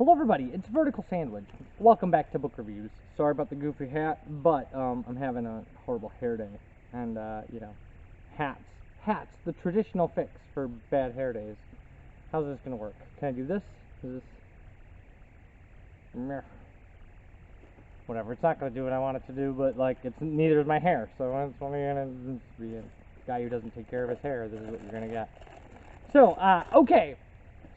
Hello everybody, it's Vertical Sandwich. Welcome back to Book Reviews. Sorry about the goofy hat, but I'm having a horrible hair day. And, hats, the traditional fix for bad hair days. How's this gonna work? Can I do this? Is this... Meh. Whatever, it's not gonna do what I want it to do, but, like, it's neither is my hair. So it's only gonna be a guy who doesn't take care of his hair. This is what you're gonna get. So, okay.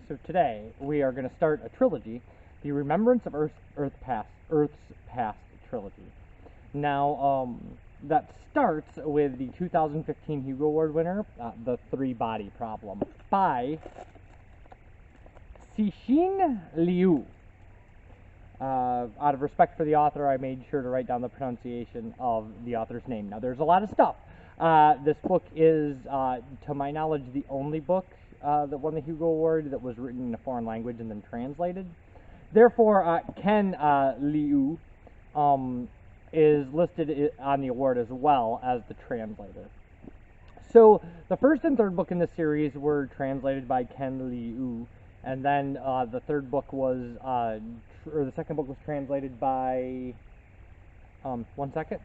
So today we are going to start a trilogy, the Remembrance of Earth's Past trilogy. Now, that starts with the 2015 Hugo Award winner, The Three-Body Problem, by Cixin Liu. Out of respect for the author, I made sure to write down the pronunciation of the author's name. Now, there's a lot of stuff. This book is, to my knowledge, the only book that won the Hugo Award that was written in a foreign language and then translated. Therefore, Ken Liu is listed on the award as well as the translator. So the first and third book in the series were translated by Ken Liu, and then the third book was, or the second book was translated by, one second,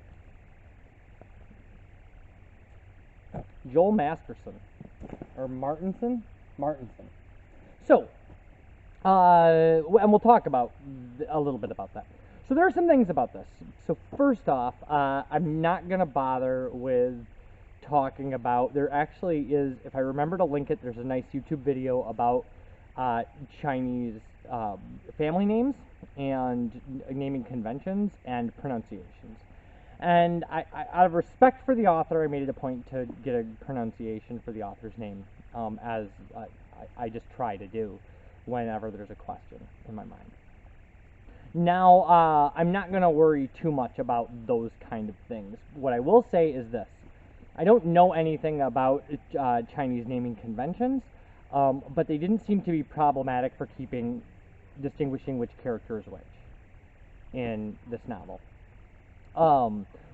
Joel Masterson. Or Martinson? So, and we'll talk about a little bit about that. So there are some things about this. So first off, I'm not going to bother with talking about, there actually is, if I remember to link it, there's a nice YouTube video about Chinese family names and naming conventions and pronunciations. And out of respect for the author, I made it a point to get a pronunciation for the author's name, as I just try to do whenever there's a question in my mind. Now, I'm not going to worry too much about those kind of things. What I will say is this. I don't know anything about Chinese naming conventions, but they didn't seem to be problematic for distinguishing which character is which in this novel.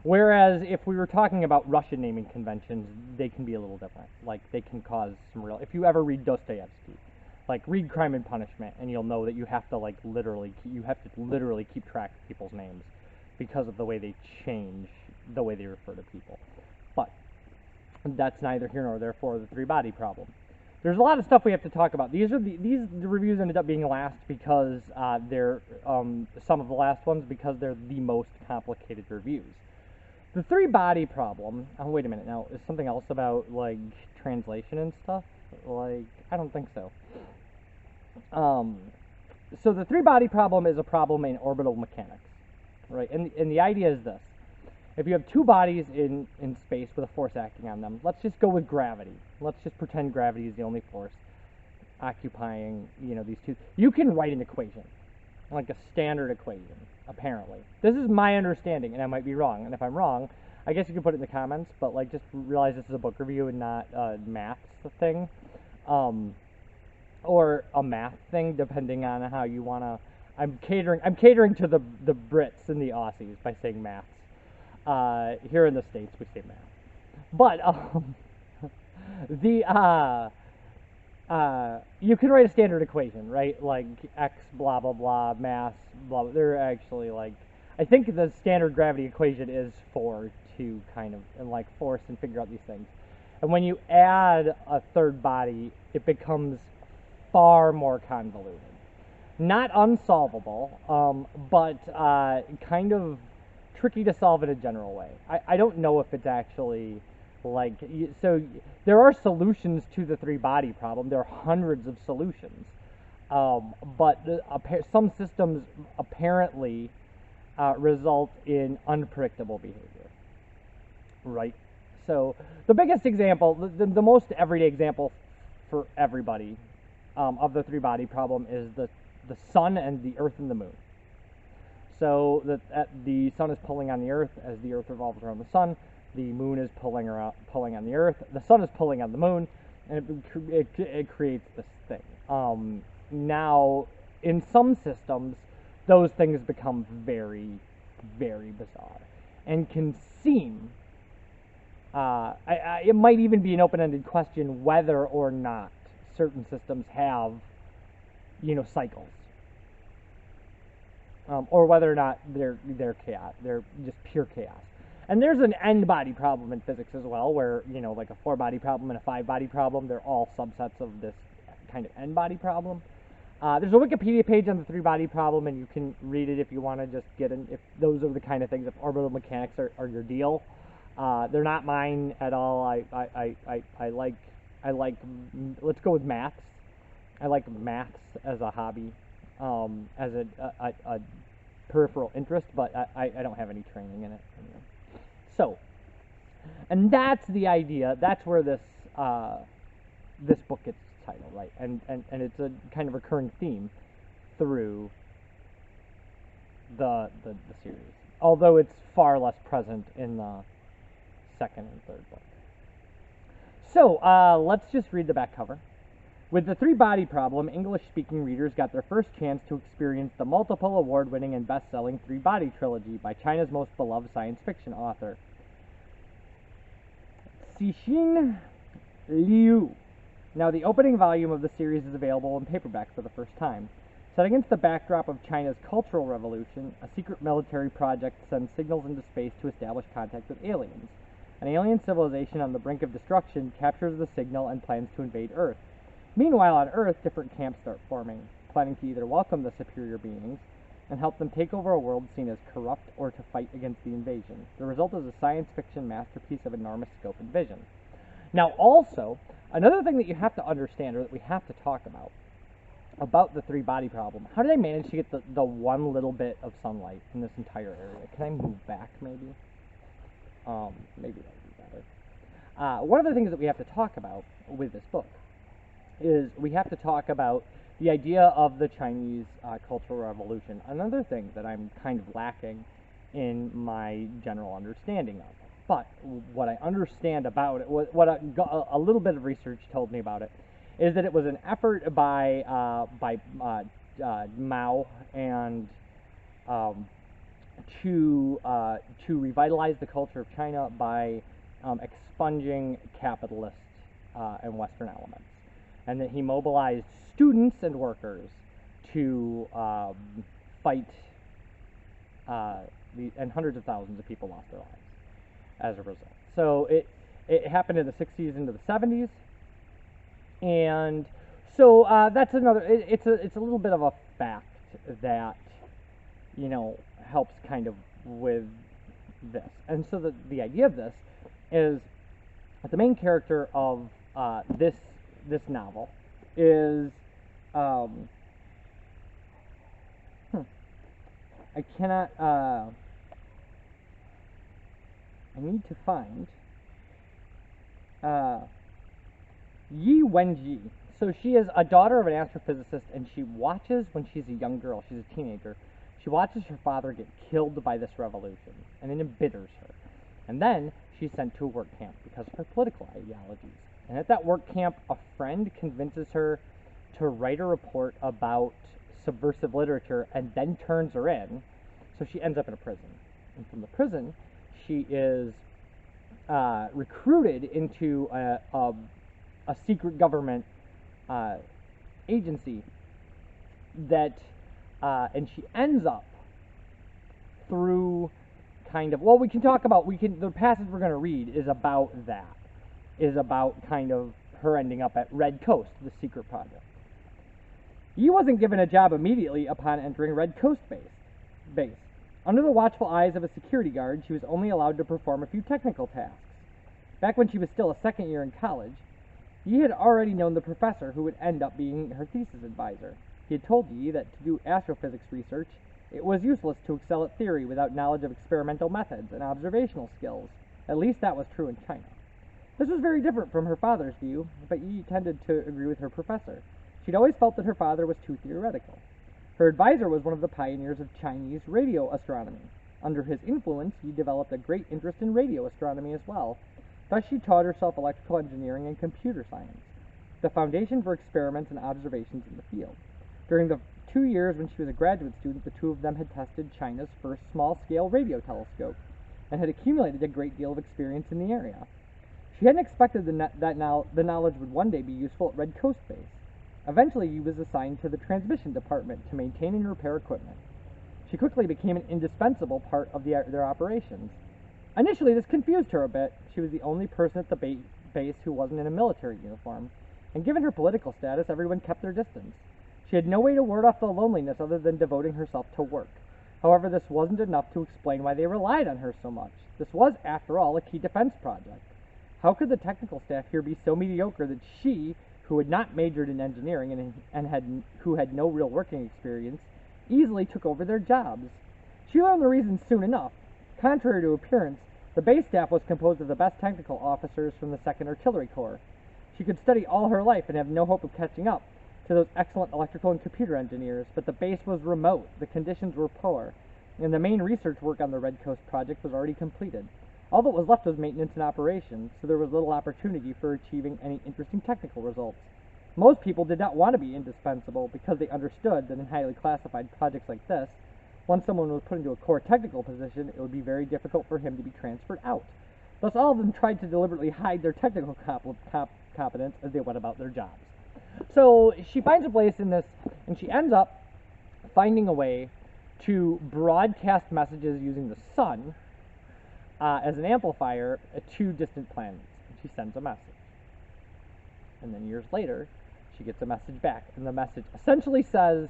Whereas if we were talking about Russian naming conventions, they can be a little different. Like, they can cause some real... If you ever read Dostoevsky, like, read Crime and Punishment, and you'll know that you have to, like, literally keep track of people's names because of the way they change the way they refer to people. But that's neither here nor there for the three-body problem. There's a lot of stuff we have to talk about. These reviews ended up being last because they're some of the last ones because they're the most complicated reviews. The three-body problem. Oh, wait a minute. Now, is something else about like translation and stuff? Like, I don't think so. So the three-body problem is a problem in orbital mechanics, right? And the idea is this: if you have two bodies in space with a force acting on them, let's just go with gravity. Let's just pretend gravity is the only force occupying, these two. You can write an equation, like a standard equation, apparently. This is my understanding, and I might be wrong. And if I'm wrong, I guess you can put it in the comments, but, like, just realize this is a book review and not a maths thing. Or a math thing, depending on how you want to... I'm catering to the Brits and the Aussies by saying maths. Here in the States, we say math. But, you can write a standard equation, right? Like, x blah, blah, blah, mass, blah, blah. They're actually, like, I think the standard gravity equation is 4 to kind of, and, like, force and figure out these things. And when you add a third body, it becomes far more convoluted. Not unsolvable, but kind of tricky to solve in a general way. I don't know if it's actually, like, so there are solutions to the three-body problem. There are hundreds of solutions. But some systems apparently result in unpredictable behavior, right? So the biggest example, the most everyday example for everybody of the three-body problem is the sun and the earth and the moon. So the sun is pulling on the earth as the earth revolves around the sun. The moon is pulling on the earth. The sun is pulling on the moon, and it creates this thing. Now, in some systems, those things become very, very bizarre, and can seem. It might even be an open-ended question whether or not certain systems have, cycles. or whether or not they're chaos, they're just pure chaos. And there's an n-body problem in physics as well, where, you know, like a 4-body problem and a 5-body problem, they're all subsets of this kind of n-body problem. There's a Wikipedia page on the 3-body problem, and you can read it if you want to just get in, if those are the kind of things, if orbital mechanics are your deal. They're not mine at all. I like, let's go with maths. I like maths as a hobby, as a peripheral interest, but I don't have any training in it. So, and that's the idea. That's where this this book gets its title, right? And it's a kind of recurring theme through the series, although it's far less present in the second and third book. So let's just read the back cover. With the 3-body problem, English-speaking readers got their first chance to experience the multiple award-winning and best-selling 3-body trilogy by China's most beloved science fiction author, Cixin Liu. Now, the opening volume of the series is available in paperback for the first time. Set against the backdrop of China's Cultural Revolution, a secret military project sends signals into space to establish contact with aliens. An alien civilization on the brink of destruction captures the signal and plans to invade Earth. Meanwhile, on Earth, different camps start forming, planning to either welcome the superior beings and help them take over a world seen as corrupt or to fight against the invasion. The result is a science fiction masterpiece of enormous scope and vision. Now, also, another thing that you have to understand, or that we have to talk about the 3-body problem, how did I manage to get the one little bit of sunlight in this entire area? Can I move back, maybe? Maybe that would be better. One of the things that we have to talk about with this book is we have to talk about the idea of the Chinese Cultural Revolution. Another thing that I'm kind of lacking in my general understanding of. But what I understand about it, what a little bit of research told me about it, is that it was an effort by Mao and to revitalize the culture of China by expunging capitalist and Western elements. And that he mobilized students and workers to fight, and hundreds of thousands of people lost their lives as a result. So it happened in the 60s into the 70s, and so that's another. It's a little bit of a fact that, you know, helps kind of with this. And so the idea of this is that the main character of this novel is I cannot I need to find Yi Wenji. So she is a daughter of an astrophysicist, and she watches, when she's a young girl, she's a teenager, she watches her father get killed by this revolution, and it embitters her. And then she's sent to a work camp because of her political ideologies. And at that work camp, a friend convinces her to write a report about subversive literature and then turns her in. So she ends up in a prison. And from the prison, she is recruited into a secret government agency that, and she ends up through kind of, well, the passage we're going to read is about that. Is about kind of her ending up at Red Coast, the secret project. Yi wasn't given a job immediately upon entering Red Coast base. Under the watchful eyes of a security guard, she was only allowed to perform a few technical tasks. Back when she was still a second year in college, Yi had already known the professor who would end up being her thesis advisor. He had told Yi that to do astrophysics research, it was useless to excel at theory without knowledge of experimental methods and observational skills. At least that was true in China. This was very different from her father's view, but Yi tended to agree with her professor. She'd always felt that her father was too theoretical. Her advisor was one of the pioneers of Chinese radio astronomy. Under his influence, Yi developed a great interest in radio astronomy as well. Thus, she taught herself electrical engineering and computer science, the foundation for experiments and observations in the field. During the 2 years when she was a graduate student, the two of them had tested China's first small-scale radio telescope and had accumulated a great deal of experience in the area. She hadn't expected that the knowledge would one day be useful at Red Coast Base. Eventually, he was assigned to the transmission department to maintain and repair equipment. She She quickly became an indispensable part of their operations. Initially, this confused her a bit. She was the only person at the base who wasn't in a military uniform, and given her political status, everyone kept their distance. She had no way to ward off the loneliness other than devoting herself to work. However, this wasn't enough to explain why they relied on her so much. This was, after all, a key defense project. How could the technical staff here be so mediocre that she, who had not majored in engineering who had no real working experience, easily took over their jobs? She learned the reason soon enough. Contrary to appearance, the base staff was composed of the best technical officers from the 2nd Artillery Corps. She could study all her life and have no hope of catching up to those excellent electrical and computer engineers, but the base was remote, the conditions were poor, and the main research work on the Red Coast project was already completed. All that was left was maintenance and operations, so there was little opportunity for achieving any interesting technical results. Most people did not want to be indispensable because they understood that in highly classified projects like this, once someone was put into a core technical position, it would be very difficult for him to be transferred out. Thus, all of them tried to deliberately hide their technical competence as they went about their jobs. So she finds a place in this, and she ends up finding a way to broadcast messages using the sun as an amplifier to distant planets. And she sends a message. And then years later, she gets a message back, and the message essentially says,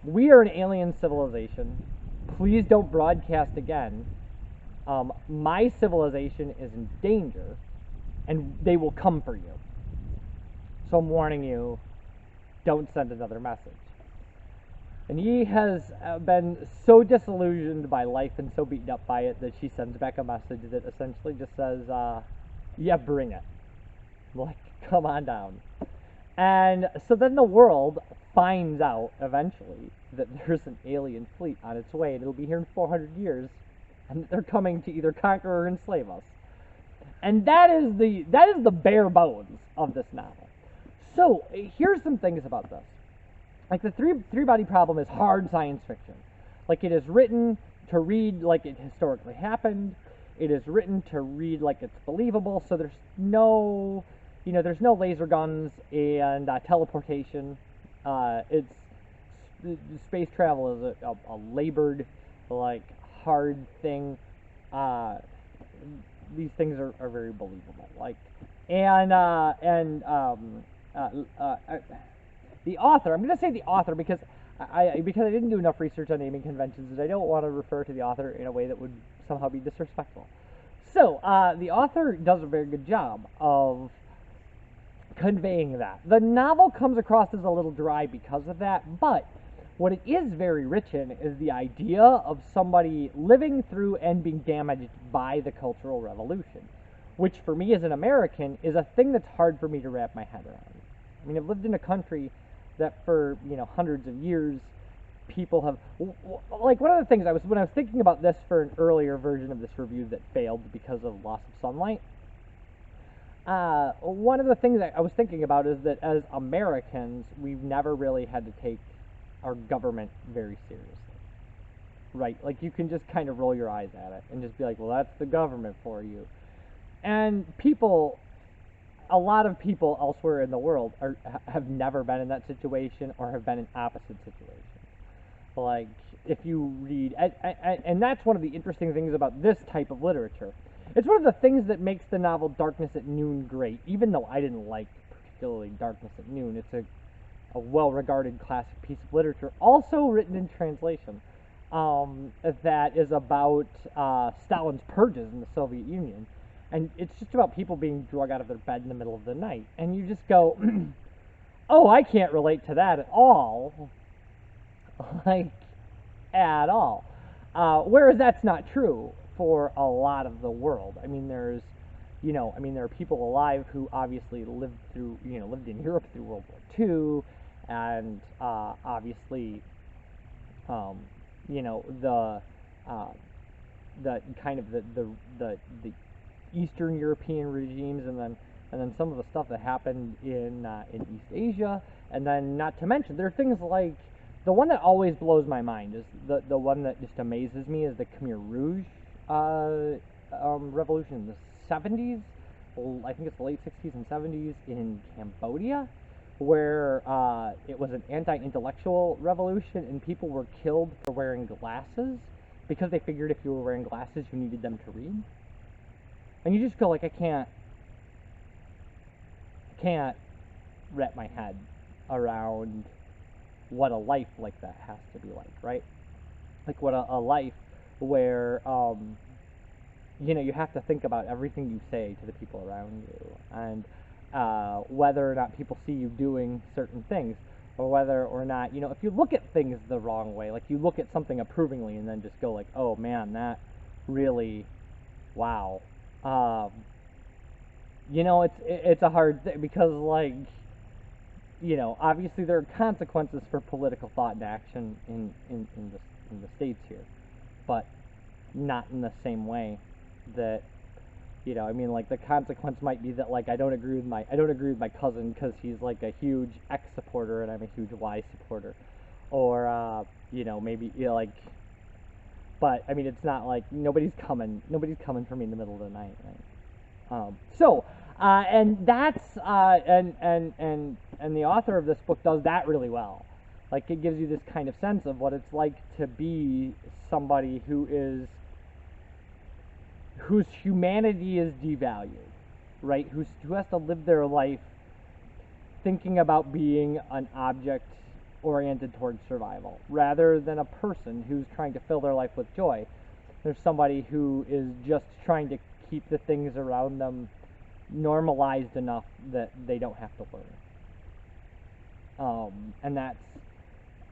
"We are an alien civilization. Please don't broadcast again. My civilization is in danger, and they will come for you. So I'm warning you, don't send another message." And he has been so disillusioned by life and so beaten up by it that she sends back a message that essentially just says, yeah, bring it. Like, come on down. And so then the world finds out eventually that there's an alien fleet on its way, and it'll be here in 400 years, and they're coming to either conquer or enslave us. And that is the bare bones of this novel. So here's some things about this. Like, the three body problem is hard science fiction. Like, it is written to read like it historically happened. It is written to read like it's believable. So there's no laser guns and teleportation. Space travel is a labored, like, hard thing. These things are very believable. Like, the author, I'm going to say the author because I didn't do enough research on naming conventions, and I don't want to refer to the author in a way that would somehow be disrespectful. So, the author does a very good job of conveying that. The novel comes across as a little dry because of that, but what it is very rich in is the idea of somebody living through and being damaged by the Cultural Revolution, which for me as an American is a thing that's hard for me to wrap my head around. I mean, I've lived in a country that for, hundreds of years, people have, like, one of the things when I was thinking about this for an earlier version of this review that failed because of loss of sunlight, one of the things that I was thinking about is that as Americans, we've never really had to take our government very seriously, right? Like, you can just kind of roll your eyes at it and just be like, well, that's the government for you. And a lot of people elsewhere in the world have never been in that situation or have been in opposite situations. Like, if you read, and that's one of the interesting things about this type of literature. It's one of the things that makes the novel Darkness at Noon great, even though I didn't like particularly Darkness at Noon. It's a well-regarded classic piece of literature, also written in translation, that is about Stalin's purges in the Soviet Union. And it's just about people being drug out of their bed in the middle of the night. And you just go, oh, I can't relate to that at all. Like, at all. Whereas that's not true for a lot of the world. I mean, there are people alive who obviously lived in Europe through World War II, and obviously, the kind of the Eastern European regimes, and then some of the stuff that happened in East Asia, and then not to mention there are things like the one that always blows my mind is the one that just amazes me is the Khmer Rouge revolution in the 70s. I think it's the late 60s and 70s in Cambodia, where it was an anti-intellectual revolution and people were killed for wearing glasses because they figured if you were wearing glasses you needed them to read. And you just go like, I can't wrap my head around what a life like that has to be like, right? Like what a life where you have to think about everything you say to the people around you, and whether or not people see you doing certain things, or whether or not, if you look at things the wrong way, like you look at something approvingly and then just go like, oh man, that really, wow. It's a hard thing because, like, obviously there are consequences for political thought and action in the States here, but not in the same way that, like the consequence might be that, like, I don't agree with my cousin because he's like a huge X supporter and I'm a huge Y supporter, or maybe like, but I mean it's not like nobody's coming for me in the middle of the night, right? And that's and the author of this book does that really well. Like, it gives you this kind of sense of what it's like to be somebody whose humanity is devalued, right? Who has to live their life thinking about being an object oriented towards survival rather than a person who's trying to fill their life with joy. There's somebody who is just trying to keep the things around them normalized enough that they don't have to learn. And that's,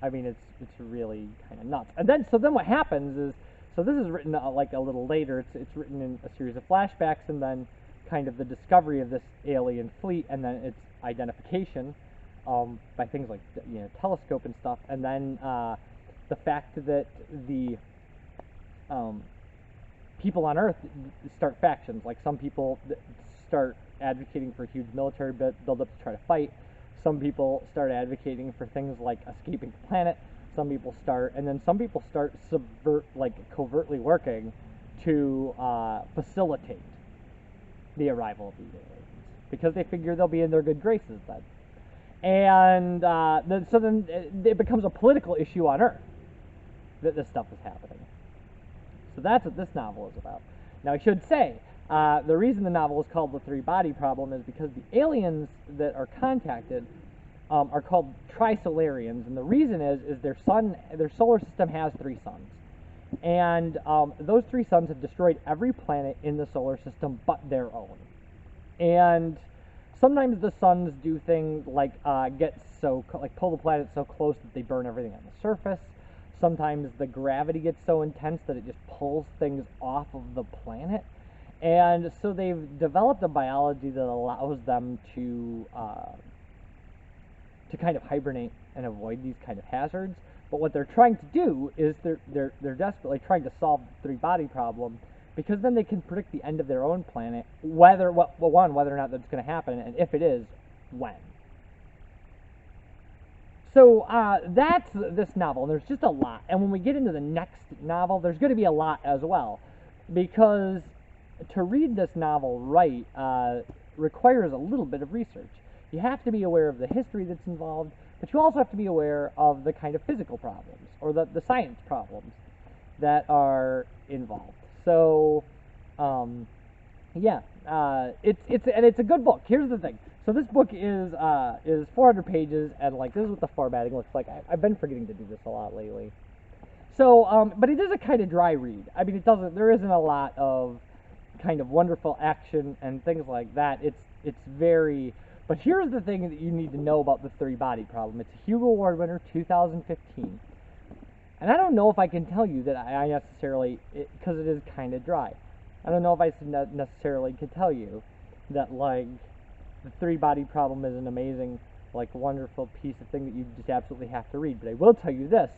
I mean, it's really kind of nuts. And then what happens is, so this is written like a little later. It's written in a series of flashbacks, and then kind of the discovery of this alien fleet, and then its identification by things like telescope and stuff, and then the fact that the people on Earth start factions. Like, some people start advocating for huge military build-up to try to fight. Some people start advocating for things like escaping the planet. Some people start covertly working to facilitate the arrival of these aliens, because they figure they'll be in their good graces then. And then it becomes a political issue on Earth that this stuff is happening. So that's what this novel is about. Now, I should say, the reason the novel is called The Three-Body Problem is because the aliens that are contacted are called Trisolarians, and the reason is their solar system has 3 suns, and those 3 suns have destroyed every planet in the solar system but their own. And sometimes the suns do things like pull the planet so close that they burn everything on the surface. Sometimes the gravity gets so intense that it just pulls things off of the planet. And so they've developed a biology that allows them to kind of hibernate and avoid these kind of hazards. But what they're trying to do is they're desperately trying to solve the 3-body problem, because then they can predict the end of their own planet, whether or not that's going to happen, and if it is, when. So that's this novel, and there's just a lot. And when we get into the next novel, there's going to be a lot as well, because to read this novel right requires a little bit of research. You have to be aware of the history that's involved, but you also have to be aware of the kind of physical problems, or the science problems that are involved. So, it's a good book. Here's the thing. So this book is 400 pages, and like, this is what the formatting looks like. I've been forgetting to do this a lot lately. So, but it is a kind of dry read. I mean, there isn't a lot of kind of wonderful action and things like that. It's very. But here's the thing that you need to know about the 3-body problem. It's a Hugo Award winner, 2015. And I don't know if I can tell you that I necessarily, because it is kind of dry. I don't know if I necessarily can tell you that, like, the 3-body problem is an amazing, like, wonderful piece of thing that you just absolutely have to read. But I will tell you this: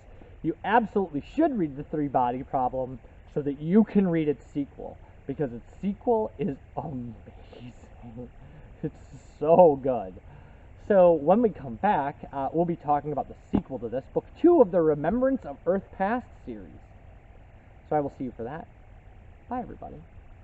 you absolutely should read the 3-body problem so that you can read its sequel, because its sequel is amazing. It's so good. So when we come back, we'll be talking about the sequel to this, Book 2 of the Remembrance of Earth Past series. So I will see you for that. Bye, everybody.